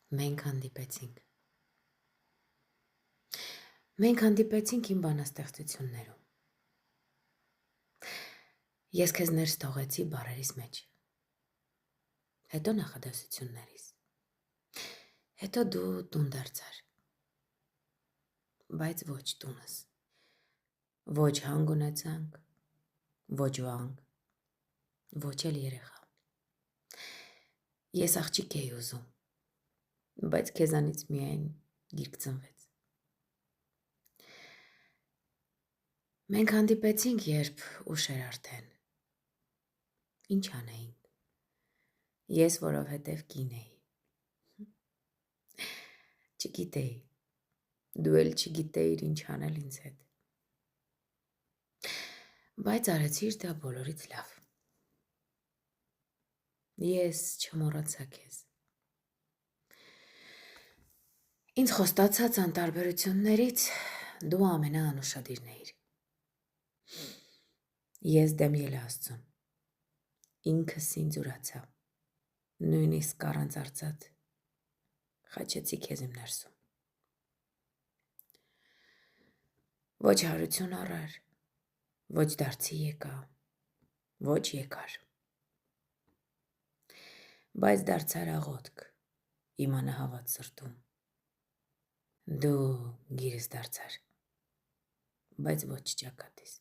Մենք հանդիպեցինք։ Մենք հանդիպեցինք իմ բանաստեղծություններում։ Ես քեզ ներս թողեցի բառերիս մեջ, հետո նախադասություններիս, հետո դու տուն դարձար, բայց ոչ տունս, ոչ հանգ ունեցանք, ոչ վանք, ոչ էլ երեխա։ Ես աղջիկ էի ուզում, բայց քեզանից միայն գիրք ծնվեց։ Մենք հանդիպեցինք, երբ ուշ էր արդեն։ Ինչ անեինք։ Ես որովհետև կին էի։ Չգիտեի, դու էլ չգիտեիր ինչ անել ինձ հետ։ Բայց արեցիր դա բոլորից լավ։ Ես չմոռացա քեզ։ Ինձ խոստացած անտարբերություններից դու ամենաանուշադիրն էիր։ Ես դեմ ելը Աստծուն, ինքս ինձ ուրացա, նույնիսկ առանց արծաթ խաչեցի քեզ իմ ներսում։ Ոչ հարություն առար, ոչ դարձի եկա, ոչ եկար, բայց դարձար աղոթք իմ անհավատ սրտում։ Դու գիրս դարձար, բայց ոչ ճակատիս։